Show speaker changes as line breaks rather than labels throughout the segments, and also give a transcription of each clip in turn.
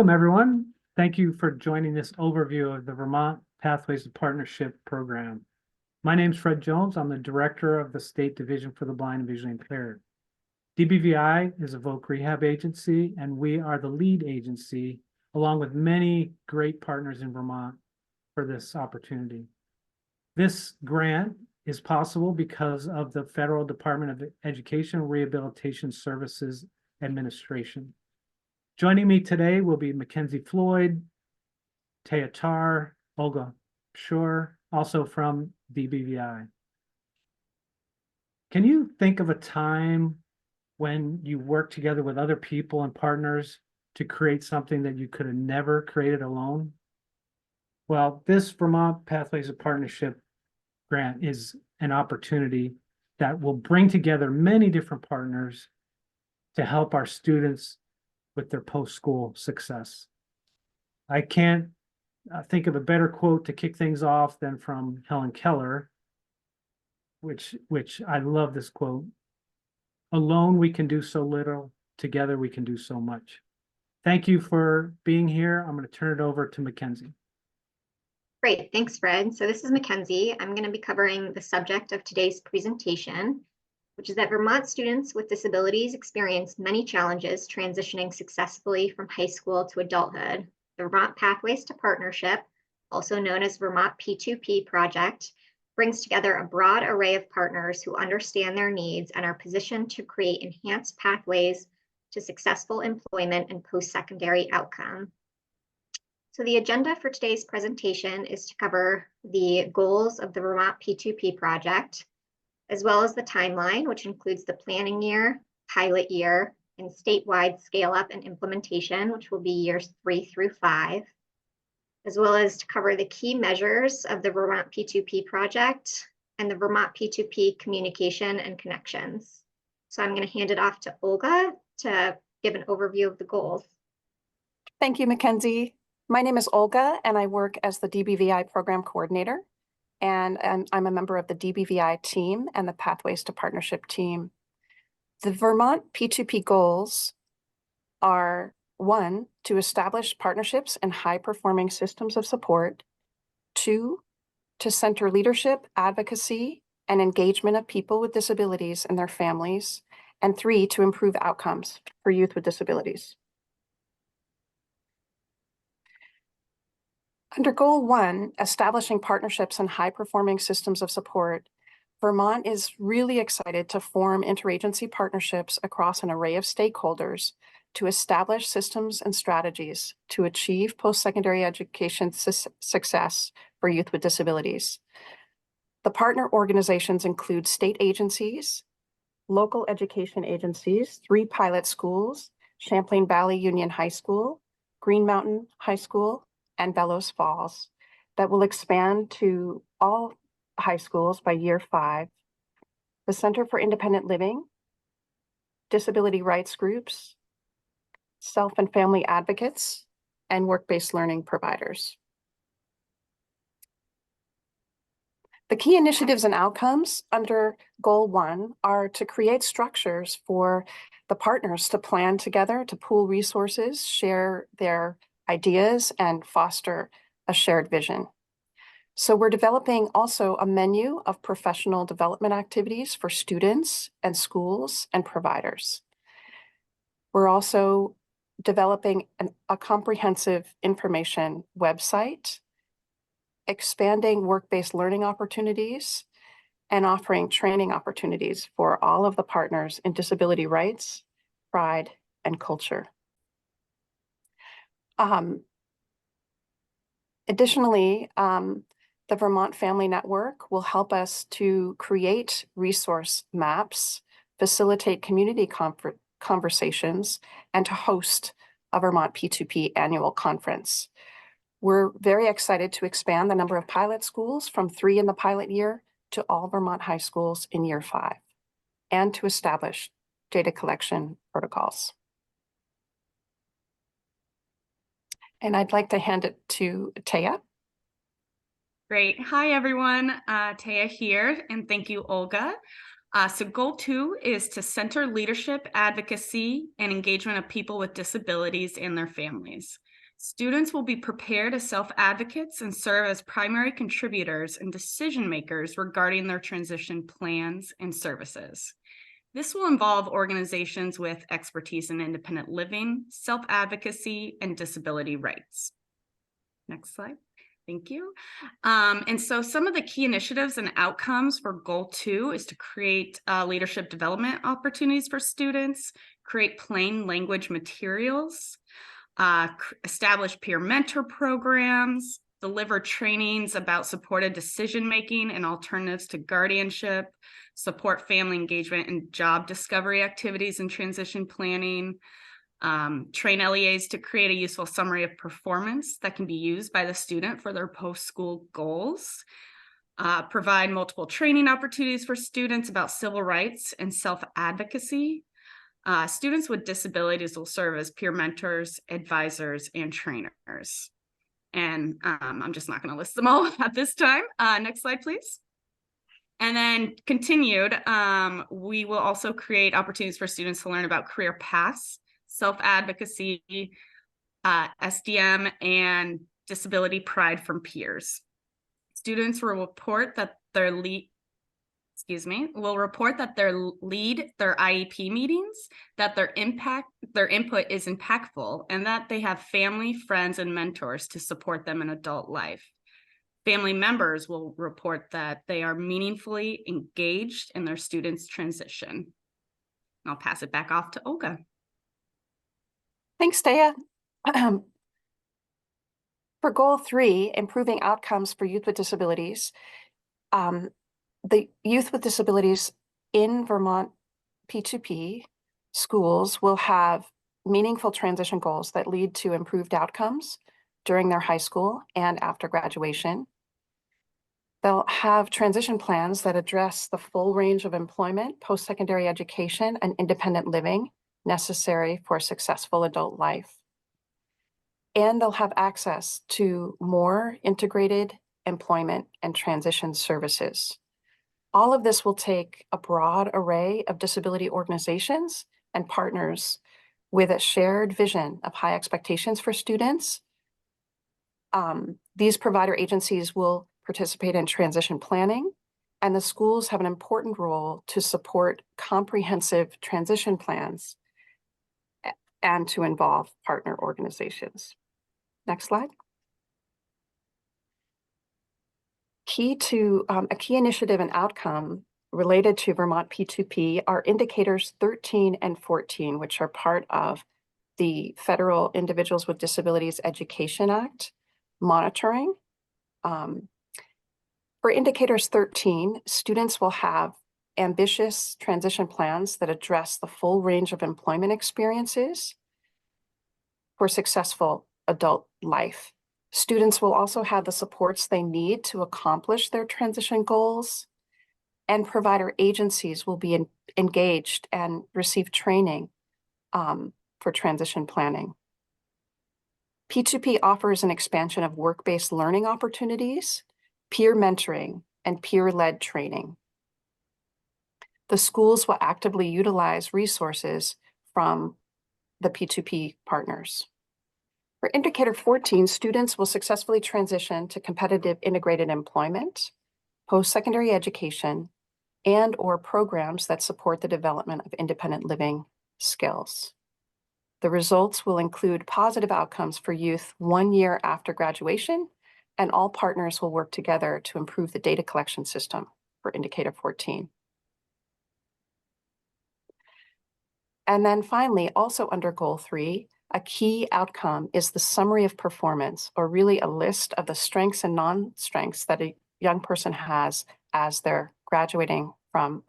Welcome, everyone. Thank you for joining this overview of the Vermont Pathways to Partnership program. My name is Fred Jones. I'm the director of the State Division for the Blind and Visually Impaired. DBVI is a voc rehab agency, and we are the lead agency, along with many great partners in Vermont, for this opportunity. This grant is possible because of the Federal Department of Education Rehabilitation Services Administration. Joining me today will be Mackenzie Floyd, Taya Tar, Olga Shore, also from DBVI. Can you think of a time when you worked together with other people and partners to create something that you could have never created alone? Well, this Vermont Pathways of Partnership grant is an opportunity that will bring together many different partners to help our students with their post-school success. I can't think of a better quote to kick things off than from Helen Keller, which I love this quote. Alone we can do so little, together we can do so much. Thank you for being here. I'm going to turn it over to Mackenzie.
Great, thanks, Fred. So this is Mackenzie. I'm going to be covering the subject of today's presentation, which is that Vermont students with disabilities experience many challenges transitioning successfully from high school to adulthood. The Vermont Pathways to Partnership, also known as Vermont P2P project, brings together a broad array of partners who understand their needs and are positioned to create enhanced pathways to successful employment and post-secondary outcome. So the agenda for today's presentation is to cover the goals of the Vermont P2P project, as well as the timeline, which includes the planning year, pilot year, and statewide scale up and implementation, which will be years 3 through 5, as well as to cover the key measures of the Vermont P2P project and the Vermont P2P communication and connections. So I'm going to hand it off to Olga to give an overview of the goals.
Thank you, Mackenzie. My name is Olga, and I work as the DBVI program coordinator. And I'm a member of the DBVI team and the Pathways to Partnership team. The Vermont P2P goals are: 1, to establish partnerships and high-performing systems of support; 2, to center leadership, advocacy, and engagement of people with disabilities and their families; and 3, to improve outcomes for youth with disabilities. Under Goal 1, establishing partnerships and high-performing systems of support, Vermont is really excited to form interagency partnerships across an array of stakeholders to establish systems and strategies to achieve post-secondary education success for youth with disabilities. The partner organizations include state agencies, local education agencies, 3 pilot schools, Champlain Valley Union High School, Green Mountain High School, and Bellows Falls, that will expand to all high schools by year 5, the Center for Independent Living, disability rights groups, self and family advocates, and work-based learning providers. The key initiatives and outcomes under Goal 1 are to create structures for the partners to plan together, to pool resources, share their ideas, and foster a shared vision. So we're developing also a menu of professional development activities for students and schools and providers. We're also developing a comprehensive information website, expanding work-based learning opportunities, and offering training opportunities for all of the partners in disability rights, pride, and culture. Additionally, the Vermont Family Network will help us to create resource maps, facilitate community conversations, and to host a Vermont P2P annual conference. We're very excited to expand the number of pilot schools from 3 in the pilot year to all Vermont high schools in year 5, and to establish data collection protocols. And I'd like to hand it to Taya.
Great. Hi, everyone. Taya here, and thank you, Olga. So goal 2 is to center leadership, advocacy, and engagement of people with disabilities and their families. Students will be prepared as self-advocates and serve as primary contributors and decision makers regarding their transition plans and services. This will involve organizations with expertise in independent living, self-advocacy, and disability rights. Next slide. Thank you. And so some of the key initiatives and outcomes for Goal 2 is to create leadership development opportunities for students, create plain language materials, establish peer mentor programs, deliver trainings about supported decision-making and alternatives to guardianship, support family engagement and job discovery activities and transition planning, train LEAs to create a useful summary of performance that can be used by the student for their post-school goals, provide multiple training opportunities for students about civil rights and self-advocacy. Students with disabilities will serve as peer mentors, advisors, and trainers. And I'm just not going to list them all at this time. Next slide, please. And then continued, we will also create opportunities for students to learn about career paths, self-advocacy, SDM, and disability pride from peers. Students will report that their lead their IEP meetings, that their input is impactful, and that they have family, friends, and mentors to support them in adult life. Family members will report that they are meaningfully engaged in their students' transition. I'll pass it back off to Olga.
Thanks, Taya. For Goal 3, improving outcomes for youth with disabilities, the youth with disabilities in Vermont P2P schools will have meaningful transition goals that lead to improved outcomes during their high school and after graduation. They'll have transition plans that address the full range of employment, post-secondary education, and independent living necessary for a successful adult life. And they'll have access to more integrated employment and transition services. All of this will take a broad array of disability organizations and partners with a shared vision of high expectations for students. These provider agencies will participate in transition planning, and the schools have an important role to support comprehensive transition plans and to involve partner organizations. Next slide. A key initiative and outcome related to Vermont P2P are indicators 13 and 14, which are part of the Federal Individuals with Disabilities Education Act monitoring. For indicators 13, students will have ambitious transition plans that address the full range of employment experiences for successful adult life. Students will also have the supports they need to accomplish their transition goals, and provider agencies will be engaged and receive training for transition planning. P2P offers an expansion of work-based learning opportunities, peer mentoring, and peer-led training. The schools will actively utilize resources from the P2P partners. For indicator 14, students will successfully transition to competitive integrated employment, post-secondary education, and/or programs that support the development of independent living skills. The results will include positive outcomes for youth 1 year after graduation, and all partners will work together to improve the data collection system for indicator 14. And then finally, also under Goal 3, a key outcome is the summary of performance, or really a list of the strengths and non-strengths that a young person has as they're graduating from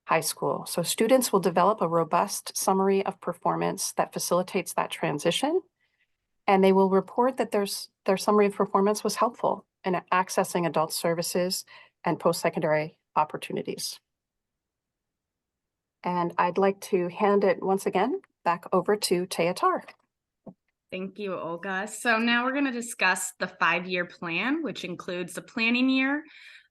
high school. So students will develop a robust summary of performance that facilitates that transition, and they will report that their summary of performance was helpful in accessing adult services and post-secondary opportunities. And I'd like to hand it once again back over to Taya Tar.
Thank you, Olga. So now we're going to discuss the 5-year plan, which includes the planning year.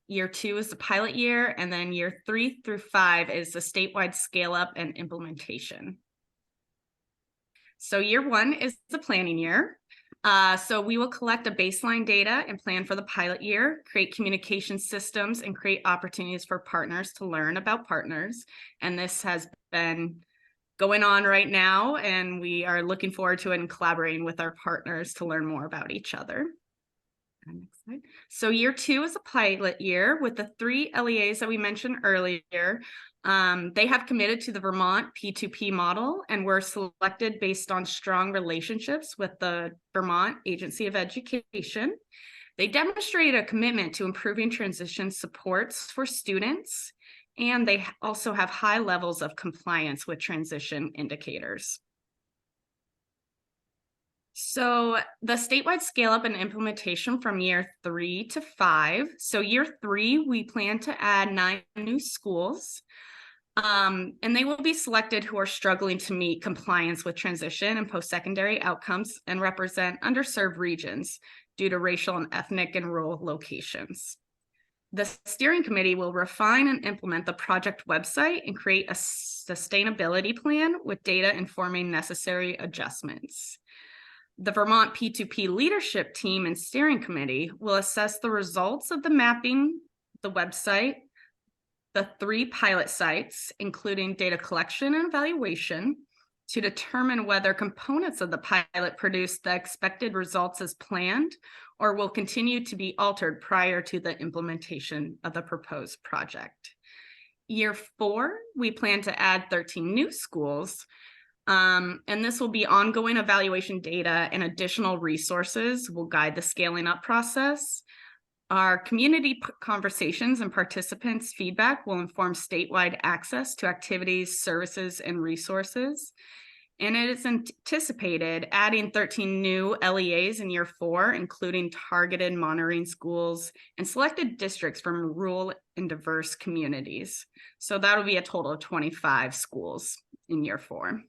Year 2 is the pilot year, and then year 3 through 5 is the statewide scale up and implementation. So year 1 is the planning year. So we will collect a baseline data and plan for the pilot year, create communication systems, and create opportunities for partners to learn about partners. And this has been going on right now, and we are looking forward to it and collaborating with our partners to learn more about each other. Next slide. So year 2 is a pilot year with the 3 LEAs that we mentioned earlier. They have committed to the Vermont P2P model and were selected based on strong relationships with the Vermont Agency of Education. They demonstrated a commitment to improving transition supports for students, and they also have high levels of compliance with transition indicators. So the statewide scale up and implementation from year 3 to 5. So year 3, we plan to add 9 new schools, and they will be selected who are struggling to meet compliance with transition and post-secondary outcomes and represent underserved regions due to racial and ethnic and rural locations. The steering committee will refine and implement the project website and create a sustainability plan with data informing necessary adjustments. The Vermont P2P leadership team and steering committee will assess the results of the mapping, the website, the 3 pilot sites, including data collection and evaluation, to determine whether components of the pilot produce the expected results as planned or will continue to be altered prior to the implementation of the proposed project. Year 4, we plan to add 13 new schools. And this will be ongoing evaluation data and additional resources will guide the scaling up process. Our community conversations and participants' feedback will inform statewide access to activities, services, and resources. And it is anticipated adding 13 new LEAs in year 4, including targeted monitoring schools and selected districts from rural and diverse communities. So that'll be a total of 25 schools in year 4.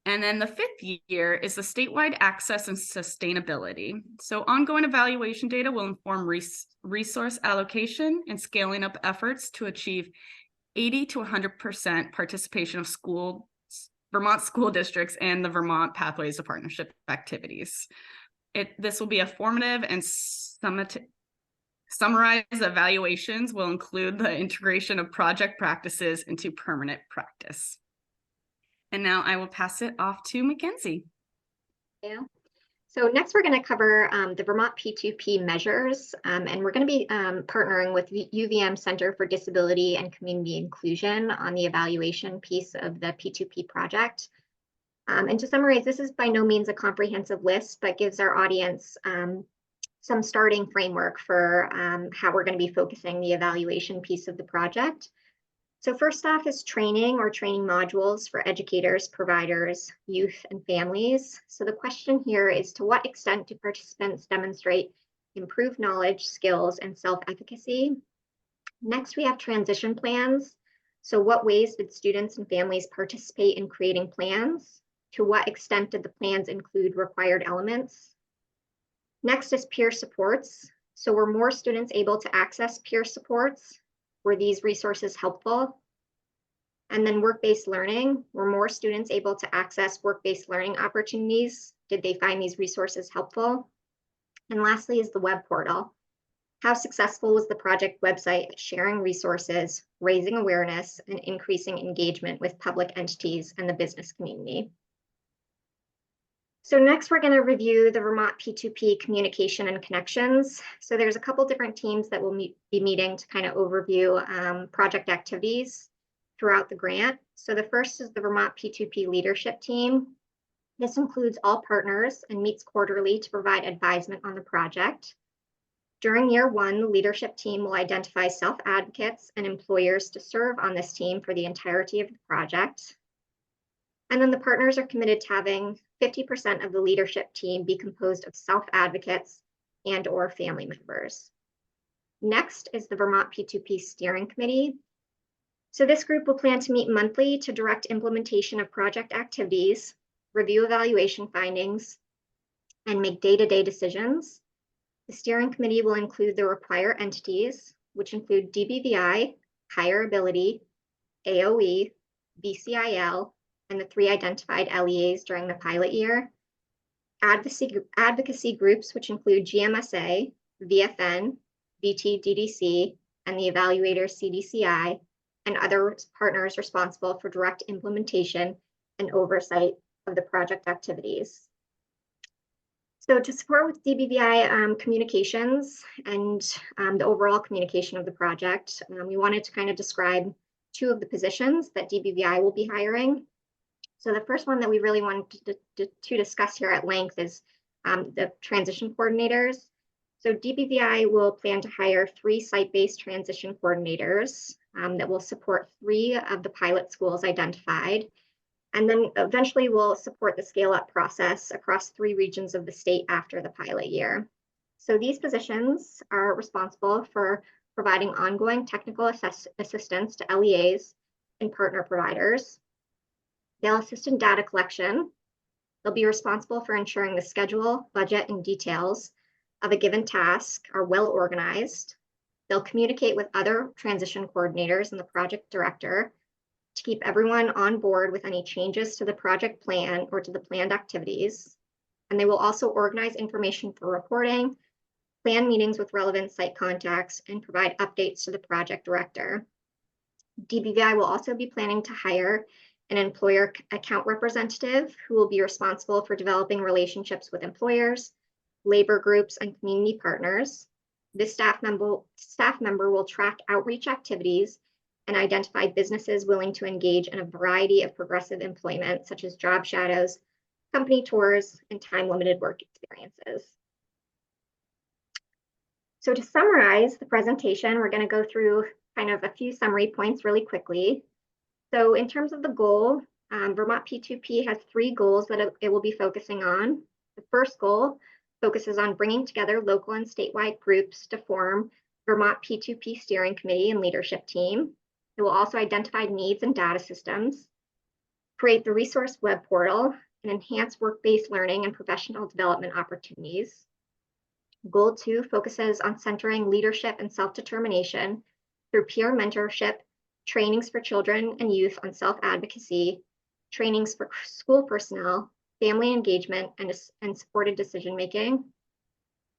And then the 5th year is the statewide access and sustainability. So ongoing evaluation data will inform resource allocation and scaling up efforts to achieve 80 to 100% participation of Vermont school districts and the Vermont Pathways of Partnership activities. This will be a formative and summarized evaluations will include the integration of project practices into permanent practice. And now I will pass it off to Mackenzie.
Yeah. So next we're going to cover the Vermont P2P measures, and we're going to be partnering with UVM Center for Disability and Community Inclusion on the evaluation piece of the P2P project. And to summarize, this is by no means a comprehensive list, but gives our audience some starting framework for how we're going to be focusing the evaluation piece of the project. So first off is training or training modules for educators, providers, youth, and families. So the question here is, to what extent do participants demonstrate improved knowledge, skills, and self-efficacy? Next, we have transition plans. So what ways did students and families participate in creating plans? To what extent did the plans include required elements? Next is peer supports. So were more students able to access peer supports? Were these resources helpful? And then work-based learning. Were more students able to access work-based learning opportunities? Did they find these resources helpful? And lastly is the web portal. How successful was the project website at sharing resources, raising awareness, and increasing engagement with public entities and the business community? So next, we're going to review the Vermont P2P communication and connections. So there's a couple different teams that will be meeting to kind of overview project activities throughout the grant. So the first is the Vermont P2P leadership team. This includes all partners and meets quarterly to provide advisement on the project. During year 1, the leadership team will identify self-advocates and employers to serve on this team for the entirety of the project. And then the partners are committed to having 50% of the leadership team be composed of self-advocates and/or family members. Next is the Vermont P2P Steering Committee. So this group will plan to meet monthly to direct implementation of project activities, review evaluation findings, and make day-to-day decisions. The steering committee will include the required entities, which include DBVI, Higher Ability, AOE, VCIL, and the 3 identified LEAs during the pilot year. advocacy groups, which include GMSA, VFN, VTDDC, and the evaluator CDCI, and other partners responsible for direct implementation and oversight of the project activities. So to support with DBVI communications and the overall communication of the project, we wanted to kind of describe two of the positions that DBVI will be hiring. So the first one that we really wanted to discuss here at length is the transition coordinators. So DBVI will plan to hire 3 site-based transition coordinators that will support 3 of the pilot schools identified, and then eventually will support the scale-up process across 3 regions of the state after the pilot year. So these positions are responsible for providing ongoing technical assistance to LEAs and partner providers. They'll assist in data collection. They'll be responsible for ensuring the schedule, budget, and details of a given task are well organized. They'll communicate with other transition coordinators and the project director to keep everyone on board with any changes to the project plan or to the planned activities. And they will also organize information for reporting, plan meetings with relevant site contacts, and provide updates to the project director. DBVI will also be planning to hire an employer account representative who will be responsible for developing relationships with employers, labor groups, and community partners. This staff member will track outreach activities and identify businesses willing to engage in a variety of progressive employment, such as job shadows, company tours, and time-limited work experiences. So to summarize the presentation, we're going to go through kind of a few summary points really quickly. So in terms of the goal, Vermont P2P has 3 goals that it will be focusing on. The first goal focuses on bringing together local and statewide groups to form Vermont P2P Steering Committee and Leadership Team. It will also identify needs and data systems, create the resource web portal, and enhance work-based learning and professional development opportunities. Goal 2 focuses on centering leadership and self-determination through peer mentorship, trainings for children and youth on self-advocacy, trainings for school personnel, family engagement, and supported decision-making.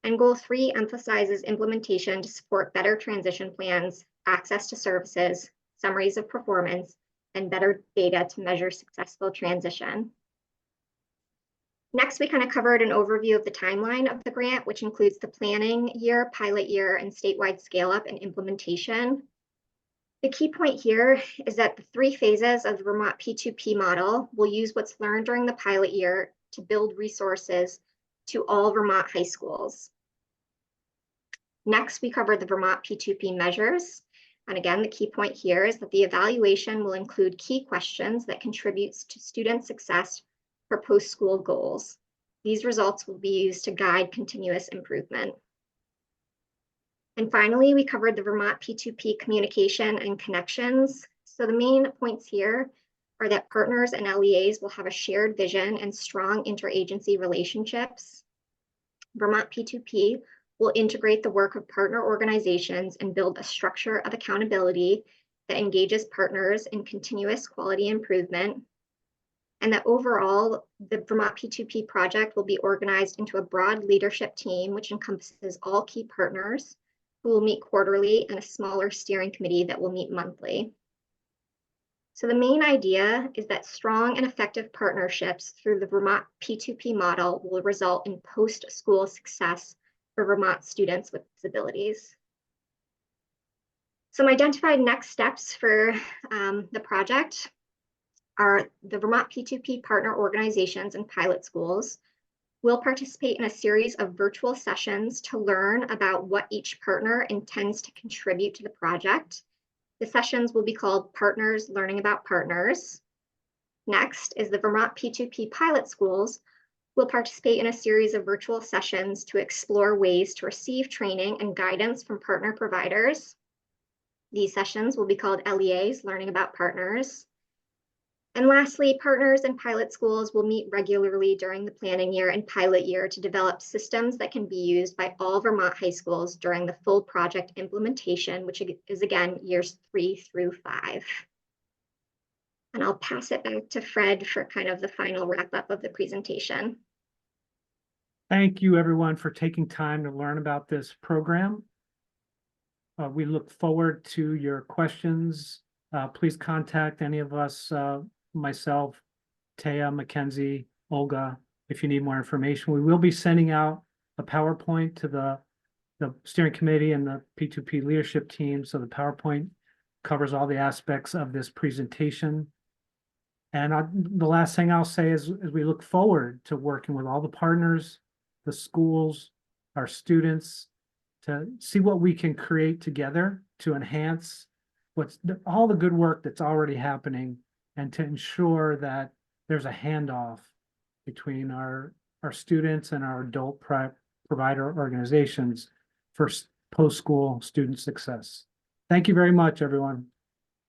And Goal 3 emphasizes implementation to support better transition plans, access to services, summaries of performance, and better data to measure successful transition. Next, we kind of covered an overview of the timeline of the grant, which includes the planning year, pilot year, and statewide scale-up and implementation. The key point here is that the 3 phases of the Vermont P2P model will use what's learned during the pilot year to build resources to all Vermont high schools. Next, we covered the Vermont P2P measures. And again, the key point here is that the evaluation will include key questions that contributes to student success for post-school goals. These results will be used to guide continuous improvement. And finally, we covered the Vermont P2P communication and connections. So the main points here are that partners and LEAs will have a shared vision and strong interagency relationships. Vermont P2P will integrate the work of partner organizations and build a structure of accountability that engages partners in continuous quality improvement. And that overall, the Vermont P2P project will be organized into a broad leadership team, which encompasses all key partners who will meet quarterly, and a smaller steering committee that will meet monthly. So the main idea is that strong and effective partnerships through the Vermont P2P model will result in post-school success for Vermont students with disabilities. Some identified next steps for the project are the Vermont P2P partner organizations and pilot schools will participate in a series of virtual sessions to learn about what each partner intends to contribute to the project. The sessions will be called Partners Learning About Partners. Next is the Vermont P2P pilot schools will participate in a series of virtual sessions to explore ways to receive training and guidance from partner providers. These sessions will be called LEAs Learning About Partners. And lastly, partners and pilot schools will meet regularly during the planning year and pilot year to develop systems that can be used by all Vermont high schools during the full project implementation, which is again years 3 through 5. And I'll pass it back to Fred for kind of the final wrap up of the presentation.
Thank you, everyone, for taking time to learn about this program. We look forward to your questions. Please contact any of us, myself, Taya, Mackenzie, Olga, if you need more information. We will be sending out a PowerPoint to the steering committee and the P2P leadership team. So the PowerPoint covers all the aspects of this presentation. And the last thing I'll say is we look forward to working with all the partners, the schools, our students, to see what we can create together to enhance all the good work that's already happening, and to ensure that there's a handoff between our students and our adult provider organizations for post-school student success. Thank you very much, everyone.